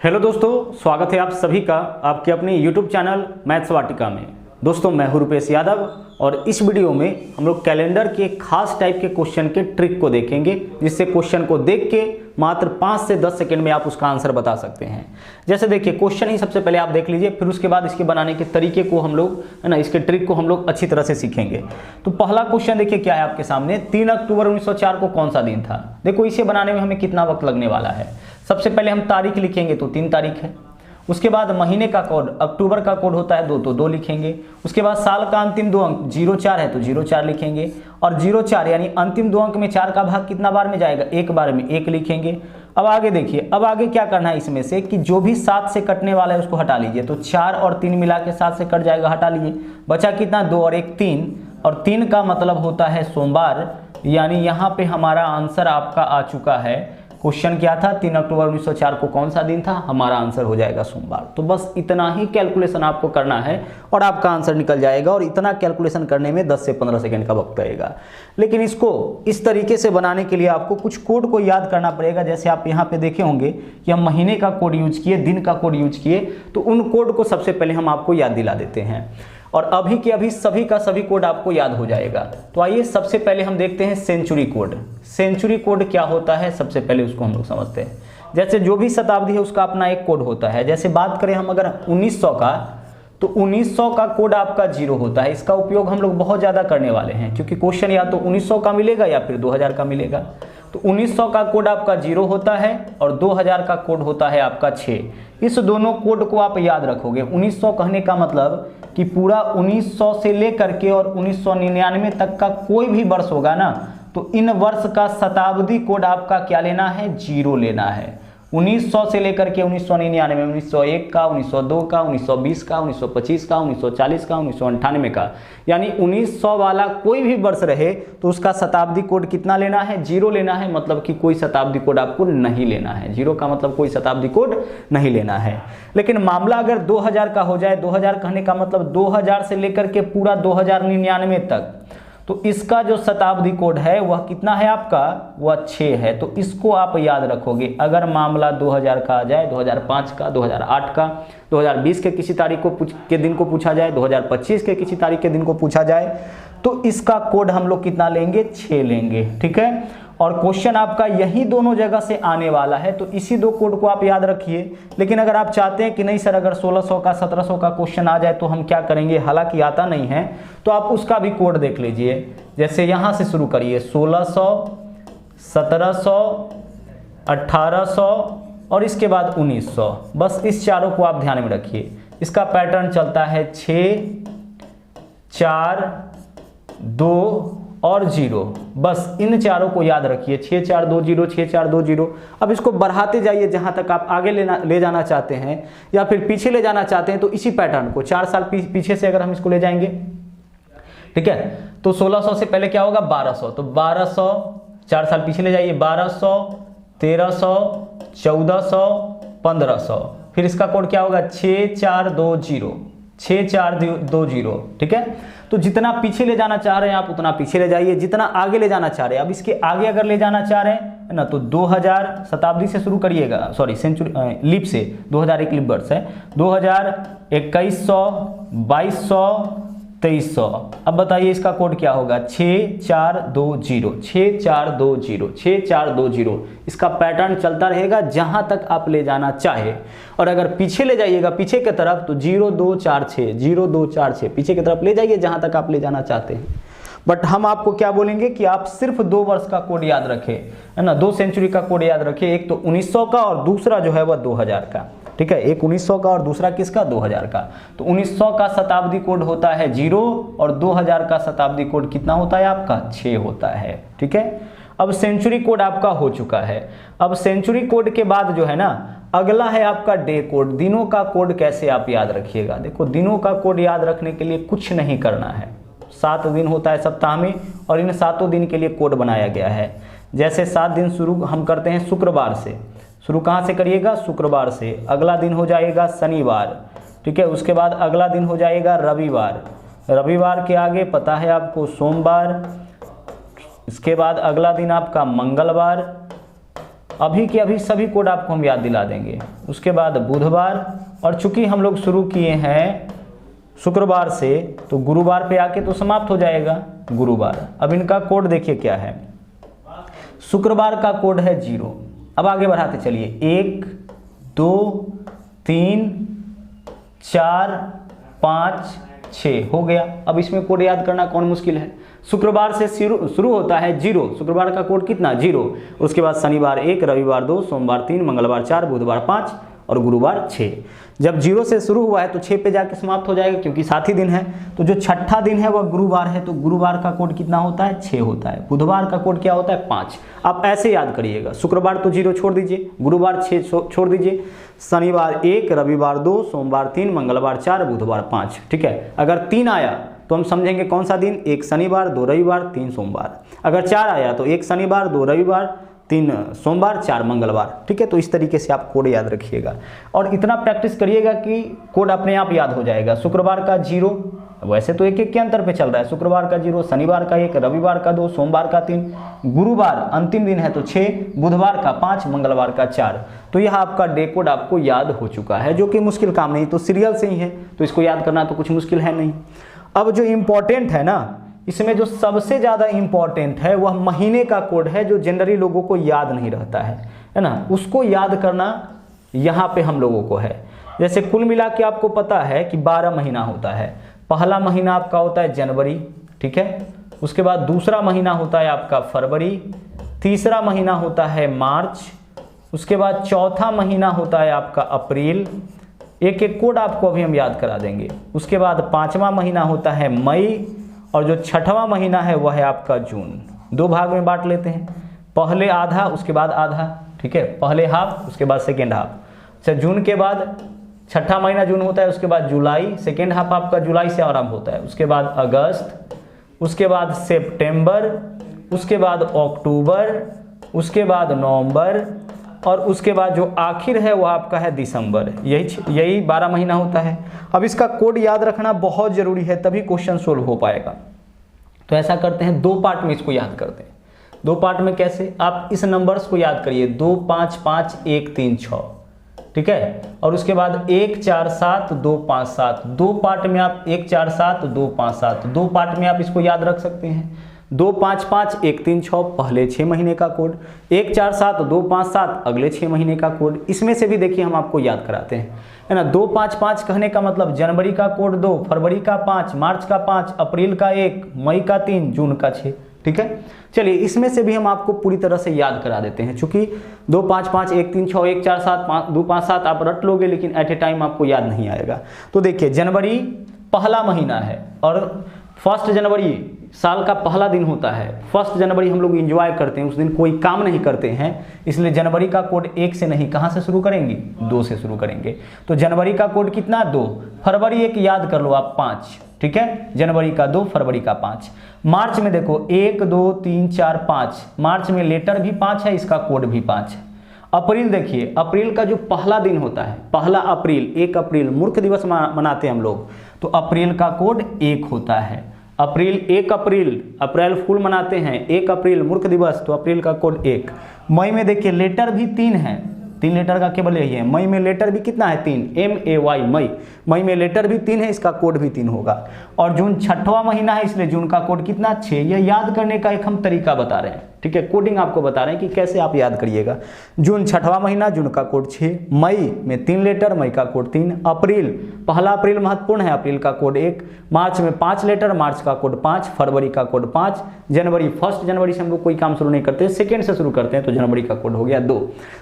Hello दोस्तों, स्वागत है आप सभी का आपके अपने YouTube चैनल मैथ्स वाटिका में। दोस्तों मैं हूं रुपेश यादव और इस वीडियो में हम लोग कैलेंडर के खास टाइप के क्वेश्चन के ट्रिक को देखेंगे, जिससे क्वेश्चन को देख के मात्र 5 से 10 सेकंड में आप उसका आंसर बता सकते हैं। जैसे देखिए, क्वेश्चन ही सबसे पहले आप देख लीजिए, फिर उसके बाद इसके बनाने के तरीके को हम लोग इसके ट्रिक को हम लोग अच्छी तरह से सीखेंगे। तो पहला क्वेश्चन देखिए क्या है आपके सामने। 3 अक्टूबर 1904 को कौन सा दिन था। देखो इसे बनाने में हमें कितना वक्त लगने वाला है। सबसे पहले हम तारीख लिखेंगे तो 3 तारीख है। उसके बाद महीने का कोड, अक्टूबर का कोड होता है 2 तो 2 लिखेंगे। उसके बाद साल का अंतिम 2 अंक 04 है तो 04 लिखेंगे। और 04 यानी अंतिम 2 अंक में 4 का भाग कितना बार में जाएगा, 1 बार में 1 लिखेंगे। अब आगे देखिए, अब आगे क्या करना है इसमें से कि जो भी 7 से कटने वाला है उसको हटा लीजिए। तो 4 और 3 मिला के 7 से कट जाएगा, हटा लीजिए। बचा कितना, 2 और 1 3, और 3 का मतलब होता है सोमवार। यानी यहाँ पे हमारा आंसर आपका आ चुका है। क्वेश्चन क्या था, 3 अक्टूबर 1904 को कौन सा दिन था, हमारा आंसर हो जाएगा सोमवार। तो बस इतना ही कैलकुलेशन आपको करना है और आपका आंसर निकल जाएगा। और इतना कैलकुलेशन करने में 10 से 15 सेकंड का वक्त लगेगा। लेकिन इसको इस तरीके से बनाने के लिए आपको कुछ कोड को याद करना पड़ेगा। जैसे आप यहाँ पे देखे होंगे कि हम महीने का कोड यूज किए, दिन का कोड यूज किए, तो उन कोड को सबसे पहले हम आपको याद दिला देते हैं और अभी के अभी सभी का सभी कोड आपको याद हो जाएगा। तो आइए सबसे पहले हम देखते हैं सेंचुरी कोड। सेंचुरी कोड क्या होता है, सबसे पहले उसको हम लोग समझते हैं। जैसे जो भी शताब्दी है उसका अपना एक कोड होता है। जैसे बात करें हम अगर 1900 का, तो 1900 का कोड आपका 0 होता है। इसका उपयोग हम लोग बहुत ज़्यादा करने वाले हैं, क्योंकि क्वेश्चन या तो 1900 का मिलेगा या फिर 2000 का मिलेगा। तो 1900 का कोड आपका 0 होता है और 2000 का कोड होता है आपका 6। इस दोनों कोड को आप याद रखोगे। 1900 कहने का मतलब कि पूरा 1900 से लेकर के और 1999 तक का कोई भी वर्ष होगा ना, तो इन वर्ष का शताब्दी कोड आपका क्या लेना है, 0 लेना है। 1900 से लेकर के 1999, 1901 का, 1902 का, 1920 का, 1925 का, 1940 का, 1998 का, यानी 1900 वाला कोई भी वर्ष रहे तो उसका शताब्दी कोड कितना लेना है, 0 लेना है। मतलब कि कोई शताब्दी कोड आपको नहीं लेना है। 0 का मतलब कोई शताब्दी कोड नहीं लेना है। लेकिन मामला अगर 2000 का हो जाए, 2000 कहने का मतलब 2000 से लेकर के पूरा 2099 तक, तो इसका जो शताब्दी कोड है वह कितना है आपका, वह 6 है। तो इसको आप याद रखोगे। अगर मामला 2000 का आ जाए, 2005 का, 2008 का, 2020 के किसी तारीख के दिन को पूछा जाए, 2025 के किसी तारीख के दिन को पूछा जाए, तो इसका कोड हम लोग कितना लेंगे, 6 लेंगे। ठीक है। और क्वेश्चन आपका यही दोनों जगह से आने वाला है, तो इसी 2 कोड को आप याद रखिए। लेकिन अगर आप चाहते हैं कि नहीं सर अगर 1600 का 1700 का क्वेश्चन आ जाए तो हम क्या करेंगे, हालांकि आता नहीं है, तो आप उसका भी कोड देख लीजिए। जैसे यहाँ से शुरू करिए, 1600, 1700, 1800 और इसके बाद 1900। बस इस चारों को आप ध्यान में रखिए। इसका पैटर्न चलता है 6, 4, 2 और 0। बस इन चारों को याद रखिए, 6 4 2 0, 6 4 2 0। अब इसको बढ़ाते जाइए जहां तक आप आगे ले जाना चाहते हैं या फिर पीछे ले जाना चाहते हैं। तो इसी पैटर्न को 4 साल पीछे से अगर हम इसको ले जाएंगे, ठीक है, तो 1600 से पहले क्या होगा, 1200। तो 1200, 4 साल पीछे ले जाइए, 1200, 1300, 1400, 1500। फिर इसका कोड क्या होगा, 6 4 2 0, 6 4 2 0। ठीक है। तो जितना पीछे ले जाना चाह रहे हैं आप उतना पीछे ले जाइए, जितना आगे ले जाना चाह रहे हैं। अब इसके आगे अगर ले जाना चाह रहे हैं ना, तो 2000 शताब्दी से शुरू करिएगा, सॉरी सेंचुरी, लीप से, 2001 लीप वर्ष है। 2000, 2100, 2200, 2300। अब बताइए इसका कोड क्या होगा, 6 4 2 0, 6 4 2 0, 6 4 2 0। इसका पैटर्न चलता रहेगा जहां तक आप ले जाना चाहे। और अगर पीछे ले जाइएगा, पीछे की तरफ, तो 0 2 4 6, 0 2 4 6, पीछे की तरफ ले जाइए जहां तक आप ले जाना चाहते हैं। बट हम आपको क्या बोलेंगे कि आप सिर्फ 2 वर्ष का कोड याद रखें, है ना, 2 सेंचुरी का कोड याद रखें। एक तो 1900 का और दूसरा जो है वह 2000 का। ठीक है, एक 1900 का और दूसरा किसका, 2000 का। तो 1900 का शताब्दी कोड होता है 0 और 2000 का शताब्दी कोड कितना होता है आपका, 6 होता है। ठीक है। अब सेंचुरी कोड आपका हो चुका है। अब सेंचुरी कोड के बाद जो है ना, अगला है आपका डे कोड। दिनों का कोड कैसे आप याद रखिएगा। देखो, दिनों का कोड याद रखने के लिए कुछ नहीं करना है। 7 दिन होता है सप्ताह में और इन 7 दिन के लिए कोड बनाया गया है। जैसे 7 दिन शुरू हम करते हैं शुक्रवार से। शुरू कहाँ से करिएगा, शुक्रवार से। अगला दिन हो जाएगा शनिवार। ठीक है। उसके बाद अगला दिन हो जाएगा रविवार। रविवार के आगे पता है आपको सोमवार। इसके बाद अगला दिन आपका मंगलवार। अभी के अभी सभी कोड आपको हम याद दिला देंगे। उसके बाद बुधवार, और चूंकि हम लोग शुरू किए हैं शुक्रवार से तो गुरुवार पे आके तो समाप्त हो जाएगा गुरुवार। अब इनका कोड देखिए क्या है। शुक्रवार का कोड है 0। अब आगे बढ़ाते चलिए, 1 2 3 4 5 6 हो गया। अब इसमें कोड याद करना कौन मुश्किल है। शुक्रवार से शुरू होता है 0, शुक्रवार का कोड कितना 0। उसके बाद शनिवार 1, रविवार 2, सोमवार 3, मंगलवार 4, बुधवार 5 और गुरुवार 6। जब 0 से शुरू हुआ है तो 6 पे जाके समाप्त हो जाएगा क्योंकि 7 ही दिन है। तो जो छठा दिन है वह गुरुवार है, तो गुरुवार का कोड कितना होता है 6 होता है। बुधवार का कोड क्या होता है 5। आप ऐसे याद करिएगा, शुक्रवार तो 0 छोड़ दीजिए, गुरुवार 6 छोड़ दीजिए, शनिवार 1, रविवार 2, सोमवार 3, मंगलवार 4, बुधवार 5। ठीक है, अगर 3 आया तो हम समझेंगे कौन सा दिन, 1 शनिवार 2 रविवार 3 सोमवार। अगर 4 आया तो 1 शनिवार 2 रविवार 3 सोमवार 4 मंगलवार। ठीक है, तो इस तरीके से आप कोड याद रखिएगा और इतना प्रैक्टिस करिएगा कि कोड अपने आप याद हो जाएगा। शुक्रवार का 0, वैसे तो एक के अंतर पे चल रहा है, शुक्रवार का 0, शनिवार का 1, रविवार का 2, सोमवार का 3, गुरुवार अंतिम दिन है तो 6, बुधवार का 5, मंगलवार का 4। तो यह आपका डे कोड आपको याद हो चुका है, जो कि मुश्किल काम नहीं, तो सीरियल से ही है तो इसको याद करना तो कुछ मुश्किल है नहीं। अब जो इम्पोर्टेंट है ना, इसमें जो सबसे ज़्यादा इम्पॉर्टेंट है वह महीने का कोड है, जो जनरली लोगों को याद नहीं रहता है ना, उसको याद करना यहाँ पे हम लोगों को है। जैसे कुल मिला के आपको पता है कि 12 महीना होता है। पहला महीना आपका होता है जनवरी, ठीक है, उसके बाद दूसरा महीना होता है आपका फरवरी, तीसरा महीना होता है मार्च, उसके बाद चौथा महीना होता है आपका अप्रैल। एक एक कोड आपको अभी हम याद करा देंगे। उसके बाद 5वां महीना होता है मई, और जो 6वां महीना है वह है आपका जून। 2 भाग में बांट लेते हैं, पहले आधा उसके बाद आधा। ठीक है, पहले हाफ उसके बाद सेकेंड हाफ। अच्छा, जून के बाद 6ठा महीना जून होता है, उसके बाद जुलाई, सेकेंड हाफ आपका जुलाई से आरंभ होता है, उसके बाद अगस्त, उसके बाद सितंबर, उसके बाद अक्टूबर, उसके बाद नवंबर, और उसके बाद जो आखिर है वो आपका है दिसंबर। यही 12 महीना होता है। अब इसका कोड याद रखना बहुत ज़रूरी है, तभी क्वेश्चन सोल्व हो पाएगा। तो ऐसा करते हैं, 2 पार्ट में इसको याद करते हैं। 2 पार्ट में कैसे, आप इस नंबर्स को याद करिए, 2 5 5 1 3 6। ठीक है, और उसके बाद 1 4 7 2 5 7। 2 पार्ट में आप 1 4 7 2 5 7, 2 पार्ट में आप इसको याद रख सकते हैं। 2 5 5 1 3 6 पहले 6 महीने का कोड, 1 4 7 2 5 7 अगले 6 महीने का कोड। इसमें से भी देखिए हम आपको याद कराते हैं, है ना। 2 5 5 कहने का मतलब जनवरी का कोड 2, फरवरी का 5, मार्च का 5, अप्रैल का 1, मई का 3, जून का 6। ठीक है, चलिए इसमें से भी हम आपको पूरी तरह से याद करा देते हैं। चूंकि 2 5 5 1 3 6 1 4 7 5 2 5 7 आप रट लोगे, लेकिन एट ए टाइम आपको याद नहीं आएगा। तो देखिए, जनवरी पहला महीना है और 1 जनवरी साल का पहला दिन होता है। 1 जनवरी हम लोग एंजॉय करते हैं, उस दिन कोई काम नहीं करते हैं, इसलिए जनवरी का कोड 1 से नहीं, कहाँ से शुरू करेंगे, 2 से शुरू करेंगे। तो जनवरी का कोड कितना 2, फरवरी 1 याद कर लो आप 5। ठीक है, जनवरी का 2, फरवरी का 5। मार्च में देखो 1 2 3 4 5, मार्च में लेटर भी 5 है, इसका कोड भी 5 है। अप्रैल देखिए, अप्रैल का जो पहला दिन होता है, पहला अप्रैल, 1 अप्रैल मूर्ख दिवस मनाते हैं हम लोग, तो अप्रैल का कोड 1 होता है। अप्रैल 1 अप्रैल, अप्रैल फूल मनाते हैं, 1 अप्रैल मूर्ख दिवस, तो अप्रैल का कोड 1। मई में देखिए लेटर भी 3 है, 3 लेटर का केवल यही है। मई में लेटर भी कितना है 3, MAY मई, मई में लेटर भी 3 है, इसका कोड भी 3 होगा। और जून 6वां महीना है, इसलिए जून का कोड कितना 6। यह याद करने का एक हम तरीका बता रहे हैं। ठीक है, कोडिंग आपको बता रहे हैं कि कैसे आप याद करिएगा। जून 6वां महीना, जून का कोड 6, मई में 3 लेटर, मई का कोड 3, अप्रैल पहला अप्रैल महत्वपूर्ण है, अप्रैल का कोड 1, मार्च में 5 लेटर, मार्च का कोड 5, फरवरी का कोड 5, जनवरी 1 जनवरी से हम लोग कोई काम शुरू नहीं करते, सेकेंड से शुरू करते हैं, तो जनवरी का कोड हो गया 2।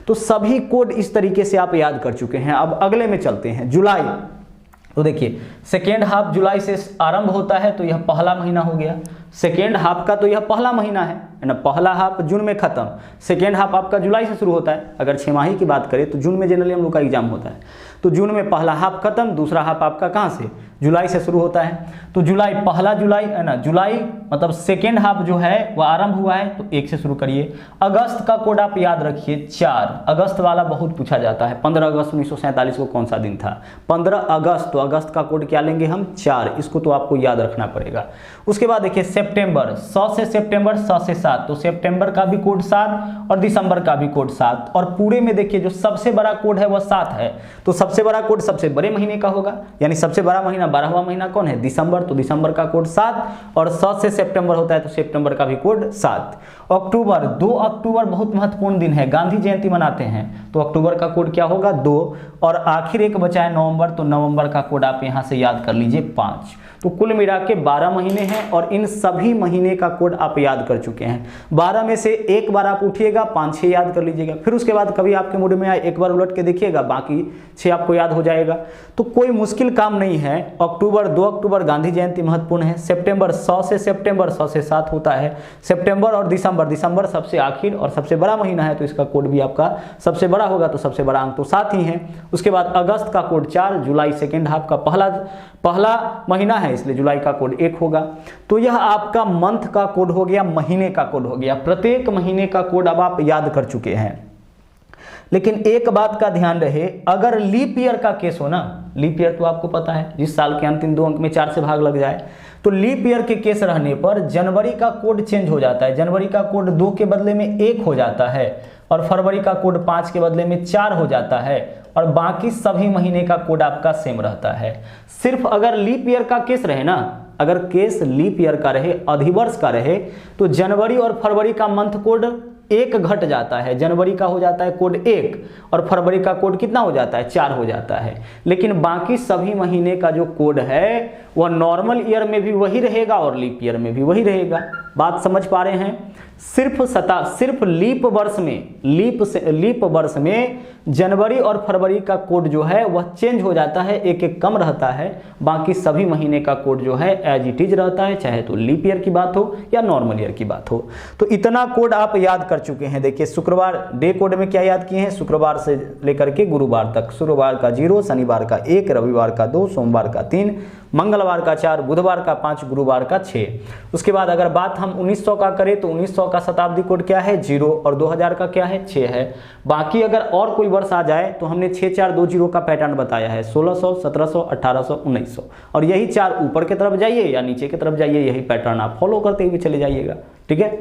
तो सभी कोड इस तरीके से आप याद कर चुके हैं। अब अगले में चलते हैं, जुलाई। तो देखिए, सेकेंड हाफ जुलाई से आरंभ होता है, तो यह पहला महीना हो गया। सेकेंड हाफ का तो यह पहला महीना है ना, पहला हाफ जून में खत्म, सेकेंड हाफ आपका जुलाई से शुरू होता है। अगर 6 माही की बात करें तो जून में जनरली हम लोग का एग्जाम होता है, तो जून में पहला हाफ खत्म, दूसरा हाफ आपका कहाँ से, जुलाई से शुरू होता है। तो जुलाई, पहला जुलाई है ना, जुलाई मतलब सेकेंड हाफ जो है वह आरंभ हुआ है, तो 1 से शुरू करिए। अगस्त का कोड आप याद रखिए 4, अगस्त वाला बहुत पूछा जाता है। 15 अगस्त 1947 को कौन सा दिन था, 15 अगस्त, तो अगस्त का कोड क्या लेंगे हम 4, इसको तो आपको याद रखना पड़ेगा। उसके बाद देखिए सितंबर 100 से सितंबर 100 से 7, तो सितंबर का भी कोड 7 और दिसंबर का भी कोड 7, और पूरे में देखिए जो सबसे बड़ा कोड है वह 7 है, तो सबसे बड़ा कोड सबसे बड़े महीने का होगा, यानी सबसे बड़ा महीना 12वां महीना कौन है, दिसंबर, तो दिसंबर का कोड 7, और 100 से सितंबर होता है तो सितंबर का भी कोड 7। अक्टूबर, 2 अक्टूबर बहुत महत्वपूर्ण दिन है, गांधी जयंती मनाते हैं, तो अक्टूबर का कोड क्या होगा 2, और आखिर एक बचा है नवंबर, तो नवंबर का कोड आप यहां से याद कर लीजिए 5। तो कुल मिला के 12 महीने हैं और इन सभी महीने का कोड आप याद कर चुके हैं। 12 में से एक बार आप उठिएगा, 5-6 याद कर लीजिएगा, फिर उसके बाद कभी आपके मूड में आए एक बार उलट के देखिएगा, बाकी 6 आपको याद हो जाएगा। तो कोई मुश्किल काम नहीं है। अक्टूबर, 2 अक्टूबर गांधी जयंती महत्वपूर्ण है, सितंबर 100 से सितंबर 100 से 7 होता है, सितंबर और दिसंबर, दिसंबर सबसे आखिर और सबसे बड़ा महीना है तो इसका कोड भी आपका सबसे बड़ा होगा, तो सबसे बड़ा अंक तो 7 ही है। उसके बाद अगस्त का कोड 4, जुलाई सेकेंड हाफ का पहला महीना है इसलिए जुलाई का कोड 1 होगा। तो यह आपका मंथ का कोड हो गया, महीने का कोड हो गया। प्रत्येक महीने का कोड अब आप याद कर चुके हैं। लेकिन एक बात का ध्यान रहे, अगर लीप ईयर का केस हो ना, लीप ईयर तो आपको पता है जिस साल के अंतिम 2 अंक में 4 से भाग लग जाए, तो लीप ईयर के केस रहने पर जनवरी का कोड चेंज हो जाता है। जनवरी का कोड 2 के बदले में 1 हो जाता है, और फरवरी का कोड 5 के बदले में 4 हो जाता है, और बाकी सभी महीने का कोड आपका सेम रहता है। सिर्फ अगर लीप ईयर का केस रहे ना, अगर केस लीप ईयर का रहे, अधिवर्ष का रहे, तो जनवरी और फरवरी का मंथ कोड 1 घट जाता है। जनवरी का हो जाता है कोड 1 और फरवरी का कोड कितना हो जाता है, 4 हो जाता है। लेकिन बाकी सभी महीने का जो कोड है वह नॉर्मल ईयर में भी वही रहेगा और लीप ईयर में भी वही रहेगा। बात समझ पा रहे हैं? सिर्फ लीप वर्ष में जनवरी और फरवरी का कोड जो है वह चेंज हो जाता है, एक कम रहता है, बाकी सभी महीने का कोड जो है एज इट इज रहता है, चाहे तो लीप ईयर की बात हो या नॉर्मल ईयर की बात हो। तो इतना कोड आप याद कर चुके हैं। देखिए शुक्रवार डे कोड में क्या याद किए हैं, शुक्रवार से लेकर के गुरुवार तक, शुक्रवार का 0, शनिवार का 1, रविवार का 2, सोमवार का 3, मंगलवार का 4, बुधवार का 5, गुरुवार का 6। उसके बाद अगर बात हम 1900 का करें तो 1900 का शताब्दी कोड क्या है, 0, और 2000 का क्या है, 6 है। बाकी अगर और कोई वर्ष आ जाए तो हमने 6420 का पैटर्न बताया है, 1600, 1700, 1800, 1900, और यही 4 ऊपर की तरफ जाइए या नीचे की तरफ जाइए, यही पैटर्न आप फॉलो करते हुए चले जाइएगा। ठीक है,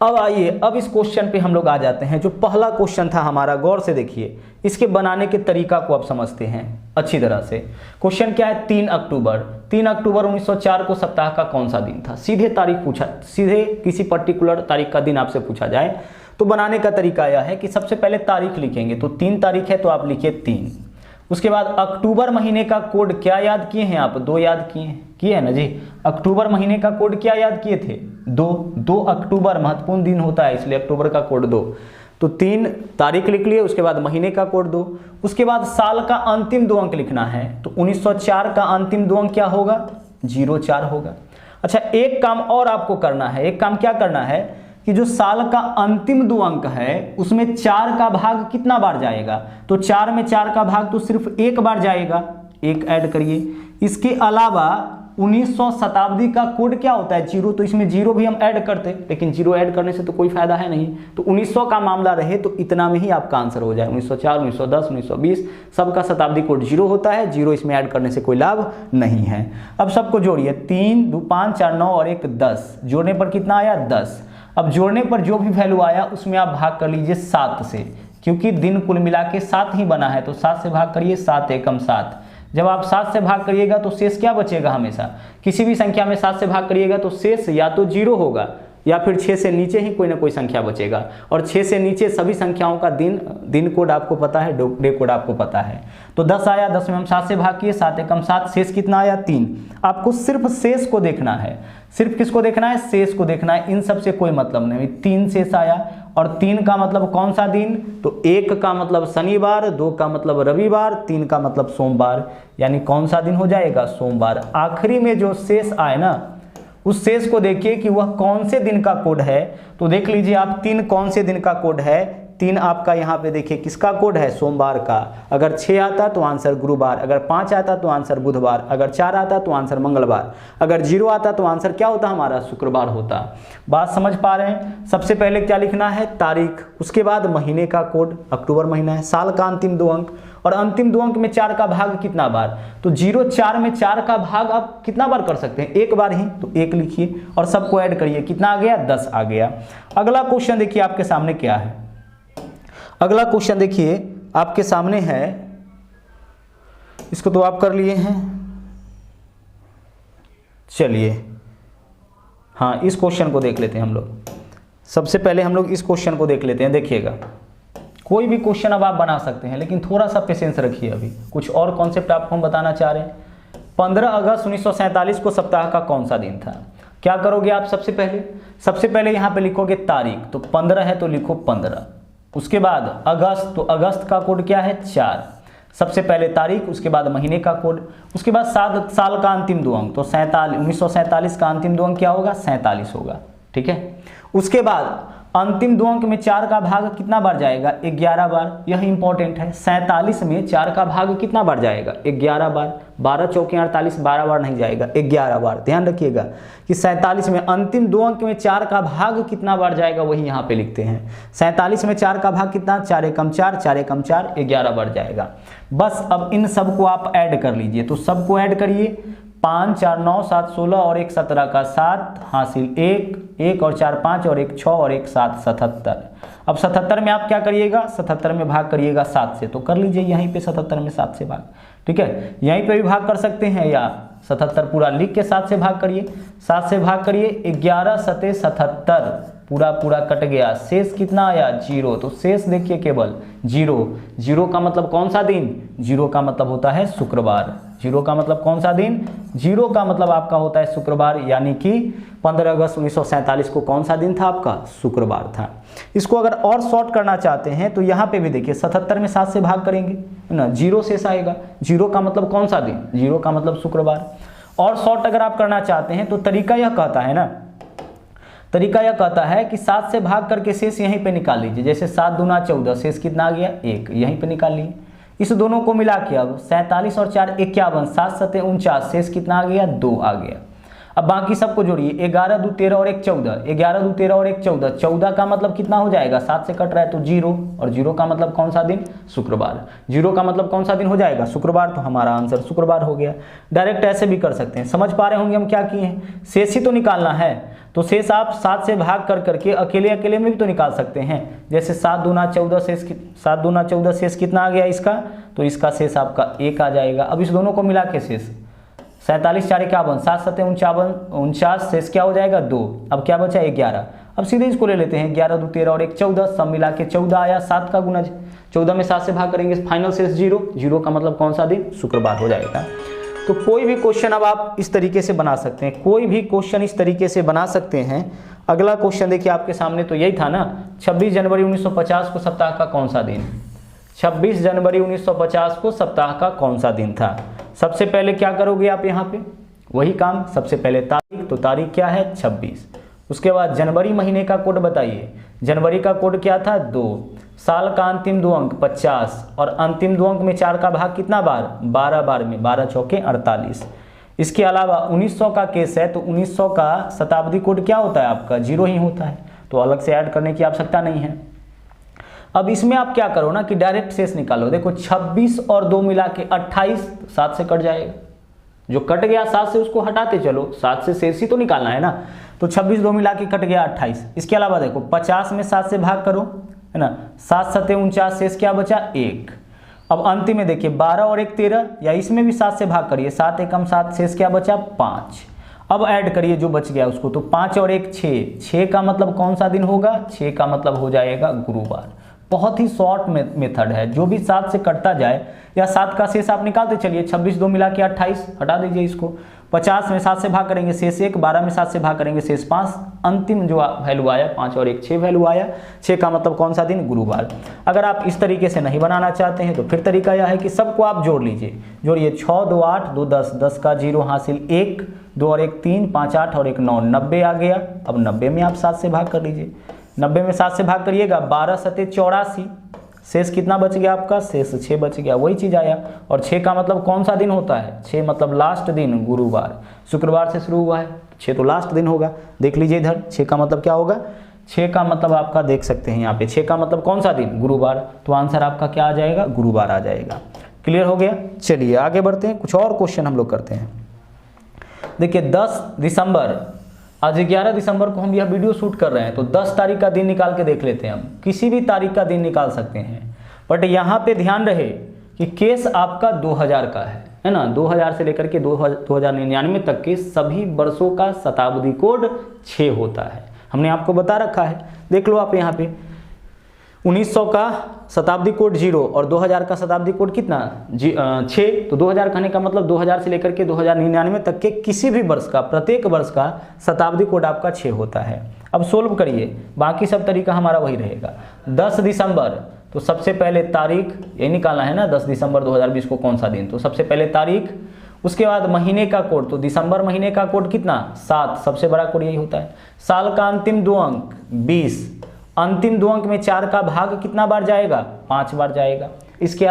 अब आइए, अब इस क्वेश्चन पे हम लोग आ जाते हैं। जो पहला क्वेश्चन था हमारा, गौर से देखिए, इसके बनाने के तरीका को आप समझते हैं अच्छी तरह से। क्वेश्चन क्या है, 3 अक्टूबर 1904 को सप्ताह का कौन सा दिन था। सीधे तारीख पूछा, सीधे किसी पर्टिकुलर तारीख का दिन आपसे पूछा जाए तो बनाने का तरीका यह है कि सबसे पहले तारीख लिखेंगे, तो 3 तारीख है तो आप लिखिए 3। उसके बाद अक्टूबर महीने का कोड क्या याद किए हैं आप, 2 याद किए हैं ना जी। अक्टूबर महीने का कोड क्या याद किए थे, 2 अक्टूबर महत्वपूर्ण दिन होता है इसलिए अक्टूबर का कोड 2, तो 3 तारीख लिख लिए। उसके बाद महीने का कोड 2। उसके बाद साल का अंतिम 2 अंक लिखना है, तो 1904 का अंतिम 2 अंक क्या होगा, 04 होगा। अच्छा, एक काम और आपको करना है। एक काम क्या करना है कि जो साल का अंतिम 2 अंक है उसमें 4 का भाग कितना बार जाएगा, तो 4 में 4 का भाग तो सिर्फ 1 बार जाएगा, 1 ऐड करिए। इसके अलावा 1900 शताब्दी का कोड क्या होता है, 0, तो इसमें 0 भी हम ऐड करते, लेकिन 0 ऐड करने से तो कोई फायदा है नहीं। तो 1900 का मामला रहे तो इतना में ही आपका आंसर हो जाए। 1904, 1910, 1920 सबका शताब्दी कोड 0 होता है, 0 इसमें ऐड करने से कोई लाभ नहीं है। अब सबको जोड़िए, 3, 2, 5, 4, 9 और 1, 10। जोड़ने पर कितना आया, 10। अब जोड़ने पर जो भी वैल्यू आया उसमें आप भाग कर लीजिए 7 से, क्योंकि दिन कुल मिला के 7 ही बना है, तो 7 से भाग करिए, 7 एकम 7। जब आप 7 से भाग करिएगा तो शेष क्या बचेगा, हमेशा किसी भी संख्या में 7 से भाग करिएगा तो शेष या तो 0 होगा या फिर 6 से नीचे ही कोई ना कोई संख्या बचेगा, और 6 से नीचे सभी संख्याओं का दिन कोड आपको पता है, डे कोड आपको पता है। तो 10 आया, 10 में हम 7 से भाग किए, 7 एकम 7, शेष कितना आया, 3। आपको सिर्फ शेष को देखना है, सिर्फ किसको देखना है, शेष को देखना है, इन सब से कोई मतलब नहीं। 3 शेष आया, और 3 का मतलब कौन सा दिन, तो 1 का मतलब शनिवार, 2 का मतलब रविवार, 3 का मतलब सोमवार, यानी कौन सा दिन हो जाएगा, सोमवार। आखिरी में जो शेष आए ना, उस शेष को देखिए कि वह कौन से दिन का कोड है, तो देख लीजिए आप 3 कौन से दिन का कोड है, 3 आपका यहाँ पे देखिए किसका कोड है, सोमवार का। अगर 6 आता तो आंसर गुरुवार, अगर 5 आता तो आंसर बुधवार, अगर 4 आता तो आंसर मंगलवार, अगर 0 आता तो आंसर क्या होता हमारा, शुक्रवार होता। बात समझ पा रहे हैं। सबसे पहले क्या लिखना है, तारीख, उसके बाद महीने का कोड, अक्टूबर महीना है, साल का अंतिम 2 अंक, और अंतिम 2 अंक में 4 का भाग कितना बार, तो 0 4 में 4 का भाग आप कितना बार कर सकते हैं, एक बार ही, तो 1 लिखिए और सबको ऐड करिए, कितना आ गया, 10 आ गया। अगला क्वेश्चन देखिए आपके सामने क्या है। अगला क्वेश्चन देखिए आपके सामने है, इसको तो आप कर लिए हैं, चलिए हाँ इस क्वेश्चन को देख लेते हैं हम लोग। सबसे पहले हम लोग इस क्वेश्चन को देख लेते हैं। देखिएगा कोई भी क्वेश्चन अब आप बना सकते हैं, लेकिन थोड़ा सा पेशेंस रखिए, अभी कुछ और कॉन्सेप्ट आपको हम बताना चाह रहे हैं। 15 अगस्त 1947 को सप्ताह का कौन सा दिन था। क्या करोगे आप, सबसे पहले यहाँ पे लिखोगे तारीख, तो 15 है तो लिखो 15, उसके बाद अगस्त, तो अगस्त का कोड क्या है, 4, सबसे पहले तारीख, उसके बाद महीने का कोड, उसके बाद साल का अंतिम 2 अंक, तो 1947 का अंतिम 2 अंक क्या होगा, 47 होगा, ठीक है। उसके बाद अंतिम 2 अंक में 4 का भाग कितना बार जाएगा, 11 बार, यह इंपॉर्टेंट है। 47 में 4 का भाग कितना बार जाएगा, 11 बार, 12 चौके 48, 12 बार नहीं जाएगा, 11 बार। ध्यान रखिएगा कि 47 में अंतिम 2 अंक में 4 का भाग कितना बार जाएगा, वही यहाँ पे लिखते हैं। 47 में 4 का भाग कितना, 4 एकम 4, 4 एकम 4, 11 बार जाएगा। बस अब इन सबको आप ऐड कर लीजिए, तो सबको ऐड करिए, 5 4 9 7 16 और 1 17 का 7 हासिल 1 और 4 5 और 1 6 और 1 7 77। अब 77 में आप क्या करिएगा, 77 में भाग करिएगा 7 से, तो कर लीजिए यहीं पे 77 में 7 से भाग, ठीक है। यहीं पे भी भाग कर सकते हैं, या 77 पूरा लिख के 7 से भाग करिए, 7 से भाग करिए, 11 सते 77, पूरा कट गया, शेष कितना आया, 0, तो शेष देखिए केवल 0 का मतलब कौन सा दिन, 0 का मतलब होता है शुक्रवार। 0 का मतलब कौन सा दिन, 0 का मतलब आपका होता है शुक्रवार, यानी कि 15 अगस्त 1947 को कौन सा दिन था आपका, शुक्रवार था। इसको अगर और शॉर्ट करना चाहते हैं तो यहाँ पे भी देखिए 77 में 7 से भाग करेंगे ना, 0 शेष आएगा, 0 का मतलब कौन सा दिन, 0 का मतलब शुक्रवार। और शॉर्ट अगर आप करना चाहते हैं तो तरीका यह कहता है ना, तरीका यह कहता है कि 7 से भाग करके शेष यहीं पे निकाल लीजिए, जैसे 7 दूना 14, शेष कितना आ गया, 1, यहीं पे निकाल लिए। इस दोनों को मिला के अब 47 और 4 51, 7 7 49, शेष कितना आ गया, 2 आ गया। अब बाकी सबको जोड़िए, 11 2 13 और 1 14, 11 2 13 और 1 14, 14 का मतलब कितना हो जाएगा, 7 से कट रहा है तो 0, और 0 का मतलब कौन सा दिन, शुक्रवार। 0 का मतलब कौन सा दिन हो जाएगा, शुक्रवार, तो हमारा आंसर शुक्रवार हो गया। डायरेक्ट ऐसे भी कर सकते हैं, समझ पा रहे होंगे हम क्या किए हैं, शेष ही तो निकालना है, तो शेष आप 7 से भाग कर करके अकेले में भी तो निकाल सकते हैं। जैसे 7 दूना 14 शेष, 7 दूना 14 शेष कितना आ गया इसका, तो इसका शेष आपका 1 आ जाएगा। अब इस दोनों को मिला के शेष 47 4 51, 7 7 49, शेष क्या हो जाएगा, 2। अब क्या बचा, 11। अब सीधे इसको ले लेते हैं, 11 2 13 और 1 14, सब मिला के 14 आया, 7 का गुणज, 14 में 7 से भाग करेंगे, फाइनल शेष 0 का मतलब कौन सा दिन, शुक्रवार हो जाएगा। तो कोई भी क्वेश्चन अब आप इस तरीके से बना सकते हैं, कोई भी क्वेश्चन इस तरीके से बना सकते हैं। अगला क्वेश्चन देखिए आपके सामने, तो यही था ना, 26 जनवरी 1950 को सप्ताह का कौन सा दिन, 26 जनवरी 1950 को सप्ताह का कौन सा दिन था। सबसे पहले क्या करोगे आप, यहाँ पे वही काम, सबसे पहले तारीख, तो तारीख क्या है, 26। उसके बाद जनवरी महीने का कोड बताइए, जनवरी का कोड क्या था, 2। साल का अंतिम 2 अंक 50, और अंतिम 2 अंक में 4 का भाग कितना बार, 12 बार में, 12 चौके 48। इसके अलावा 1900 का केस है, तो 1900 का शताब्दी कोड क्या होता है आपका, 0 ही होता है, तो अलग से ऐड करने की आवश्यकता नहीं है। अब इसमें आप क्या करो ना कि डायरेक्ट शेष निकालो। देखो 26 और 2 मिला के 28, 7 से कट जाएगा, जो कट गया 7 से उसको हटाते चलो, 7 से शेष ही तो निकालना है ना, तो 26 2 मिला के कट गया 28। इसके अलावा देखो 50 में 7 से भाग करो, है ना, 7 7 49, शेष क्या बचा, 1। अब अंतिम में देखिए 12 और 1 13, या इसमें भी 7 से भाग करिए, 7 एकम 7, शेष क्या बचा, 5। अब ऐड करिए जो बच गया उसको, तो 5 और 1 6, 6 का मतलब कौन सा दिन होगा, 6 का मतलब हो जाएगा गुरुवार। बहुत ही शॉर्ट मेथड है, जो भी 7 से कटता जाए या 7 का शेष आप निकालते चलिए। 26 2 मिला के 28, हटा दीजिए इसको। 50 में 7 से भाग करेंगे, शेष 1। 12 में 7 से भाग करेंगे, शेष 5। अंतिम जो वैल्यू आया 5 और 1 6 वैल्यू आया। 6 का मतलब कौन सा दिन, गुरुवार। अगर आप इस तरीके से नहीं बनाना चाहते हैं तो फिर तरीका यह है कि सबको आप जोड़ लीजिए। जोड़िए 6 2 8 2 10, 10 का 0 हासिल 1, 2 और 1 3, 5 8 और 1 9, 90 आ गया। अब 90 में आप 7 से भाग कर लीजिए। 90 में 7 से भाग करिएगा, 12 सते 84, शेष कितना बच गया आपका, शेष 6 बच गया, वही चीज़ आया। और 6 का मतलब कौन सा दिन होता है, 6 मतलब लास्ट दिन, गुरुवार। शुक्रवार से शुरू हुआ है, 6 तो लास्ट दिन होगा। देख लीजिए इधर 6 का मतलब क्या होगा, 6 का मतलब आपका देख सकते हैं यहाँ पे, 6 का मतलब कौन सा दिन, गुरुवार। तो आंसर आपका क्या आ जाएगा, गुरुवार आ जाएगा। क्लियर हो गया। चलिए आगे बढ़ते हैं, कुछ और क्वेश्चन हम लोग करते हैं। देखिए 10 दिसंबर, आज 11 दिसंबर को हम यह वीडियो शूट कर रहे हैं, तो 10 तारीख का दिन निकाल के देख लेते हैं। हम किसी भी तारीख का दिन निकाल सकते हैं, बट यहाँ पे ध्यान रहे कि केस आपका 2000 का है ना। 2000 से लेकर के 2099 तक के सभी वर्षों का शताब्दी कोड 6 होता है, हमने आपको बता रखा है। देख लो आप यहाँ पे 1900 का शताब्दी कोड 0 और 2000 का शताब्दी कोड कितना 6। तो 2000 कहने का मतलब 2000 से लेकर के 2099 तक के किसी भी वर्ष का, प्रत्येक वर्ष का शताब्दी कोड आपका 6 होता है। अब सोल्व करिए, बाकी सब तरीका हमारा वही रहेगा। 10 दिसंबर, तो सबसे पहले तारीख ये निकालना है ना, 10 दिसंबर 2020 को कौन सा दिन, तो सबसे पहले तारीख, उसके बाद महीने का कोड, तो दिसंबर महीने का कोड कितना 7, सबसे बड़ा कोड यही होता है। साल का अंतिम 2 अंक 20, अंतिम 2 अंक में 4 का भाग कितना बार जाएगा, 5 बार जाएगा। इसके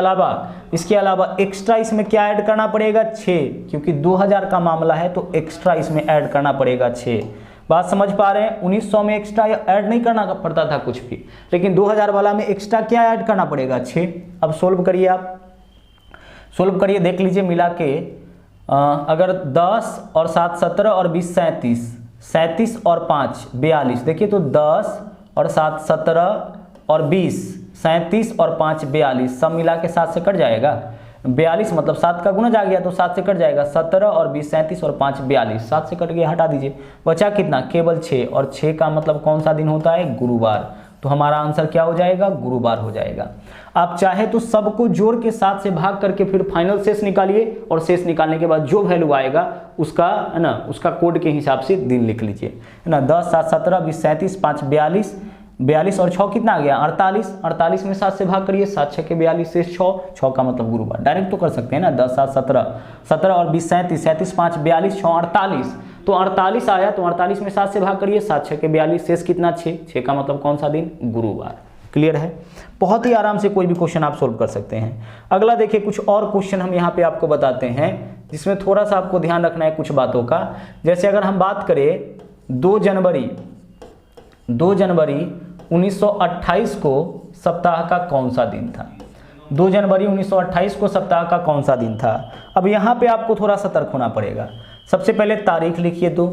अलावा एक्स्ट्रा इसमें क्या ऐड करना पड़ेगा, 6, क्योंकि 2000 का मामला है तो एक्स्ट्रा इसमें ऐड करना पड़ेगा 6। बात समझ पा रहे हैं। 1900 में एक्स्ट्रा ऐड नहीं करना पड़ता था कुछ भी, लेकिन 2000 वाला में एक्स्ट्रा क्या ऐड करना पड़ेगा, 6। अब सोल्व करिए, आप सोल्व करिए, देख लीजिए मिला के अगर 10 और 7 17 और 20 37, 37 और 5 42, देखिए तो 10 और 7 17 और 20, 37 और 5 42, सब मिला के 7 से कट जाएगा। 42 मतलब 7 का गुणज आ गया तो 7 से कट जाएगा। 17 और 20 37 और 5 42, 7 से कट गया, हटा दीजिए, बचा कितना, केवल 6। और 6 का मतलब कौन सा दिन होता है, गुरुवार। तो हमारा आंसर क्या हो जाएगा, गुरुवार हो जाएगा। आप चाहे तो सबको जोड़ के 7 से भाग करके फिर फाइनल शेष निकालिए, और शेष निकालने के बाद जो वैल्यू आएगा उसका है ना, उसका कोड के हिसाब से दिन लिख लीजिए, है ना। 10 7 17 20 37 5 42, 42 और 6 कितना आ गया, 48। 48 में 7 से भाग करिए, 7 6 के 42 शेष 6, 6 का मतलब गुरुवार। डायरेक्ट तो कर सकते हैं ना, 10 7 17, 17 और 20 37, 37 5 42, 6 48, तो 48 आया, तो 48 में 7 से भाग करिए, 7 6 के 42, शेष कितना 6, 6 का मतलब कौन सा दिन, गुरुवार। क्लियर है। बहुत ही आराम से कोई भी क्वेश्चन आप सोल्व कर सकते हैं। अगला देखिए, कुछ और क्वेश्चन हम यहाँ पे आपको बताते हैं, जिसमें थोड़ा सा आपको ध्यान रखना है कुछ बातों का। जैसे अगर हम बात करें 2 जनवरी 1928 को सप्ताह का कौन सा दिन था, 2 जनवरी 1928 को सप्ताह का कौन सा दिन था। अब यहाँ पे आपको थोड़ा सतर्क होना पड़ेगा। सबसे पहले तारीख लिखिए 2।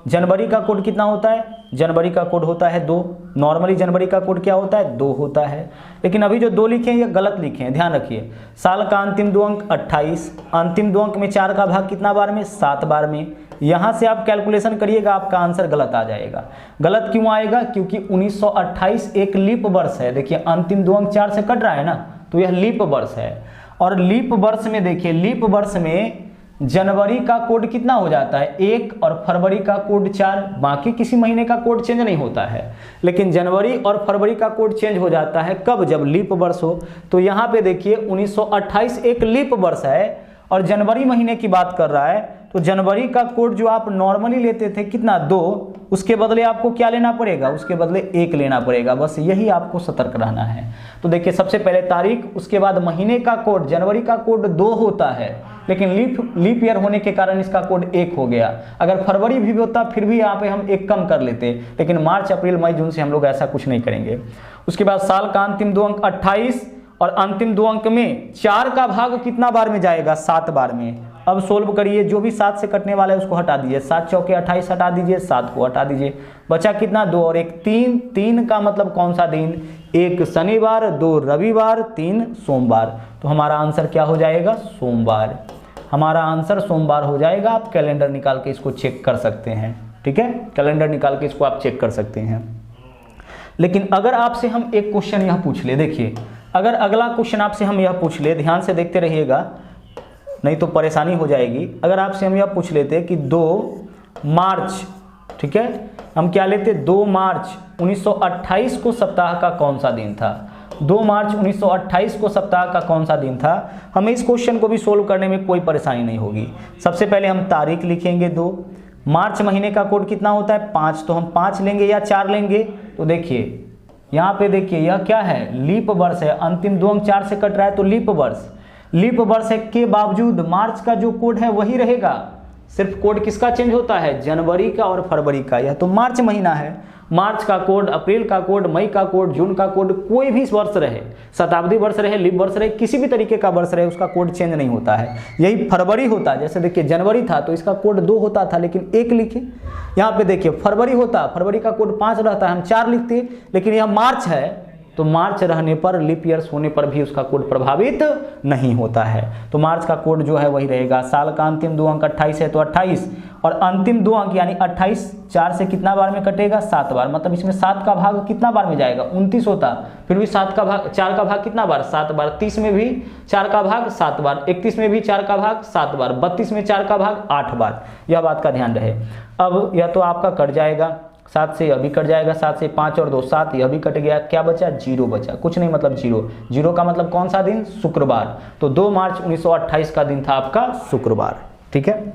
जनवरी का कोड कितना होता है, जनवरी का कोड होता है 2। नॉर्मली जनवरी का कोड क्या होता है, 2 होता है, लेकिन अभी जो 2 लिखे हैं ये गलत लिखे हैं, ध्यान रखिए। साल का अंतिम 2 अंक 28, अंतिम 2 अंक में 4 का भाग कितना बार में, 7 बार में। यहाँ से आप कैलकुलेशन करिएगा, आपका आंसर गलत आ जाएगा। गलत क्यों आएगा, क्योंकि 1928 एक लीप वर्ष है। देखिए अंतिम 2 अंक 4 से कट रहा है ना, तो यह लीप वर्ष है। और लीप वर्ष में देखिए, लीप वर्ष में जनवरी का कोड कितना हो जाता है, 1, और फरवरी का कोड 4। बाकी किसी महीने का कोड चेंज नहीं होता है, लेकिन जनवरी और फरवरी का कोड चेंज हो जाता है कब, जब लीप वर्ष हो। तो यहाँ पे देखिए 1928 एक लीप वर्ष है और जनवरी महीने की बात कर रहा है, तो जनवरी का कोड जो आप नॉर्मली लेते थे कितना, 2, उसके बदले आपको क्या लेना पड़ेगा, उसके बदले 1 लेना पड़ेगा। बस यही आपको सतर्क रहना है। तो देखिए सबसे पहले तारीख, उसके बाद महीने का कोड, जनवरी का कोड 2 होता है, लेकिन लीप ईयर होने के कारण इसका कोड 1 हो गया। अगर फरवरी भी होता फिर भी यहाँ पे हम 1 कम कर लेते, लेकिन मार्च अप्रैल मई जून से हम लोग ऐसा कुछ नहीं करेंगे। उसके बाद साल का अंतिम 2 अंक 28, और अंतिम 2 अंक में 4 का भाग कितना बार में जाएगा, 7 बार में। अब सोल्व करिए, जो भी 7 से कटने वाला है उसको हटा दीजिए, 7 चौके 28 हटा दीजिए, 7 को हटा दीजिए, बचा कितना, 2 और 1 3। 3 का मतलब कौन सा दिन, 1 शनिवार, 2 रविवार, 3 सोमवार। तो हमारा आंसर क्या हो जाएगा, सोमवार। हमारा आंसर सोमवार हो जाएगा। आप कैलेंडर निकाल के इसको चेक कर सकते हैं, ठीक है, कैलेंडर निकाल के इसको आप चेक कर सकते हैं। लेकिन अगर आपसे हम एक क्वेश्चन यह पूछ ले, देखिए अगर अगला क्वेश्चन आपसे हम यह पूछ ले, ध्यान से देखते रहिएगा नहीं तो परेशानी हो जाएगी। अगर आपसे हम यह पूछ लेते कि 2 मार्च, ठीक है, हम क्या लेते, 2 मार्च 1928 को सप्ताह का कौन सा दिन था, 2 मार्च 1928 को सप्ताह का कौन सा दिन था। हमें इस क्वेश्चन को भी सोल्व करने में कोई परेशानी नहीं होगी। सबसे पहले हम तारीख लिखेंगे 2, मार्च महीने का कोड कितना होता है 5, तो हम 5 लेंगे या 4 लेंगे। तो देखिए यहाँ पे देखिए यह क्या है, लीप वर्ष है, अंतिम 2 अंक 4 से कट रहा है तो लीप वर्ष के बावजूद मार्च का जो कोड है वही रहेगा, सिर्फ कोड किसका चेंज होता है, जनवरी का और फरवरी का। यह तो मार्च महीना है, मार्च का कोड, अप्रैल का कोड, मई का कोड, जून का कोड, कोई भी वर्ष रहे, शताब्दी वर्ष रहे, लीप वर्ष रहे, किसी भी तरीके का वर्ष रहे, उसका कोड चेंज नहीं होता है। यही फरवरी होता है, जैसे देखिए जनवरी था तो इसका कोड 2 होता था लेकिन 1 लिखे। यहाँ पे देखिए फरवरी होता, फरवरी का कोड 5 रहता है, हम 4 लिखते, लेकिन यह मार्च है तो मार्च रहने पर, लीप ईयर्स होने पर भी उसका कोड प्रभावित नहीं होता है। तो मार्च का कोड जो है वही रहेगा। साल का अंतिम 2 अंक 28 है तो 28, और अंतिम 2 अंक यानी 28 4 से कितना बार में कटेगा, 7 बार, मतलब इसमें 7 का भाग कितना बार में जाएगा, 29 होता, फिर भी 7 का भाग, 4 का भाग कितना बार, 7 बार, 30 में भी 4 का भाग 7 बार, 31 में भी 4 का भाग 7 बार, 32 में 4 का भाग 8 बार। यह बात का ध्यान रहे। अब यह तो आपका कट जाएगा, 7 से यह भी कट जाएगा, 7 से 5 और 2 7, यह भी कट गया, क्या बचा, 0 बचा, कुछ नहीं, मतलब 0 का मतलब कौन सा दिन, शुक्रवार। तो 2 मार्च 1928 का दिन था आपका शुक्रवार। ठीक है,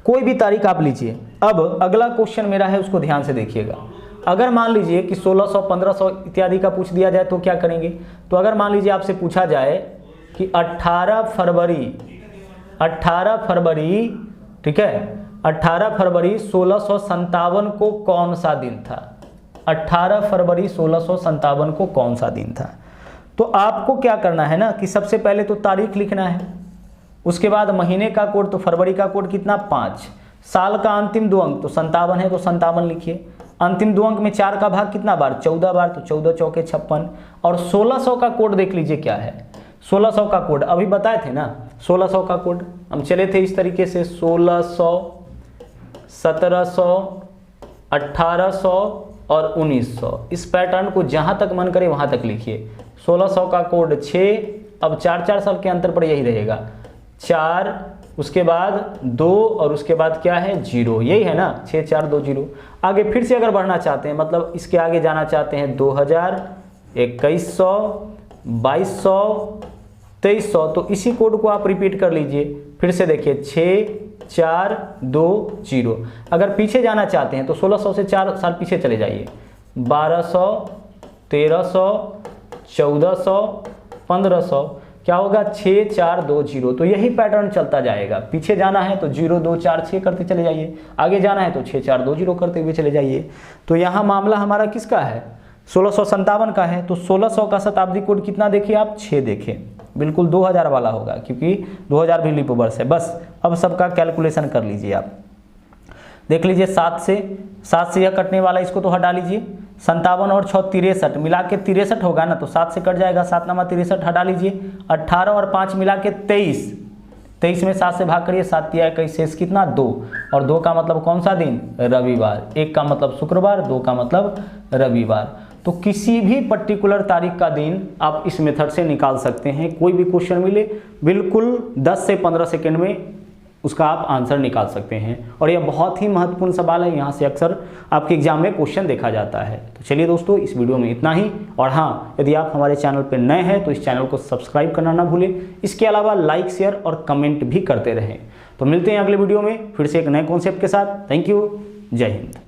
कोई भी तारीख आप लीजिए। अब अगला क्वेश्चन मेरा है, उसको ध्यान से देखिएगा। अगर मान लीजिए कि 1600 1500 इत्यादि का पूछ दिया जाए तो क्या करेंगे। तो अगर मान लीजिए आपसे पूछा जाए कि 18 फरवरी, ठीक है, 18 फरवरी 1657 को कौन सा दिन था, 18 फरवरी 1657 को कौन सा दिन था। तो आपको क्या करना है ना कि सबसे पहले तो तारीख लिखना है, उसके बाद महीने का कोड, तो फरवरी का कोड कितना 5, साल का अंतिम 2 अंक तो 57 है तो 57 लिखिए, अंतिम 2 अंक में 4 का भाग कितना बार, 14 बार, तो 14 चौके 56, और 1600 का कोड देख लीजिए क्या है। 1600 का कोड अभी बताए थे ना, 1600 का कोड हम चले थे इस तरीके से, 1600, 1700, 1800 और 1900, इस पैटर्न को जहां तक मन करे वहां तक लिखिए। 1600 का कोड 6, अब 4 साल के अंतर पर यही रहेगा, 4, उसके बाद 2 और उसके बाद क्या है 0, यही है ना, 6 4 2 0। आगे फिर से अगर बढ़ना चाहते हैं, मतलब इसके आगे जाना चाहते हैं 2000, 2100, 2200, 2300, तो इसी कोड को आप रिपीट कर लीजिए। फिर से देखिए 6 4 2 0। अगर पीछे जाना चाहते हैं तो 1600 से 4 साल पीछे चले जाइए, 1200, 1300, 1400, 1500, क्या होगा 6 4 2 0। तो यही पैटर्न चलता जाएगा, पीछे जाना है तो 0 2 4 6 करते चले जाइए, आगे जाना है तो 6 4 2 0 करते हुए चले जाइए। तो यहाँ मामला हमारा किसका है, 1657 का है। तो 1600 का शताब्दी कोड कितना देखिए आप, 6 देखें, बिल्कुल 2000 वाला होगा क्योंकि 2000 भी लीप वर्ष है। बस अब सबका कैलकुलेशन कर लीजिए आप, देख लीजिए 7 से यह कटने वाला, इसको तो हटा लीजिए, 57 और 6 63, मिला के 63 होगा ना, तो 7 से कट जाएगा, 7 नमा 63 हटा लीजिए, 18 और 5 मिला के 23 में 7 से भाग करिए, 7 या 21 शेष कितना 2, और 2 का मतलब कौन सा दिन, रविवार, 1 का मतलब शुक्रवार, 2 का मतलब रविवार। तो किसी भी पर्टिकुलर तारीख का दिन आप इस मेथड से निकाल सकते हैं, कोई भी क्वेश्चन मिले बिल्कुल 10 से 15 सेकेंड में उसका आप आंसर निकाल सकते हैं। और यह बहुत ही महत्वपूर्ण सवाल है, यहाँ से अक्सर आपके एग्जाम में क्वेश्चन देखा जाता है। तो चलिए दोस्तों, इस वीडियो में इतना ही। और हाँ, यदि आप हमारे चैनल पर नए हैं तो इस चैनल को सब्सक्राइब करना ना भूलें, इसके अलावा लाइक शेयर और कमेंट भी करते रहें। तो मिलते हैं अगले वीडियो में फिर से एक नए कॉन्सेप्ट के साथ। थैंक यू, जय हिंद।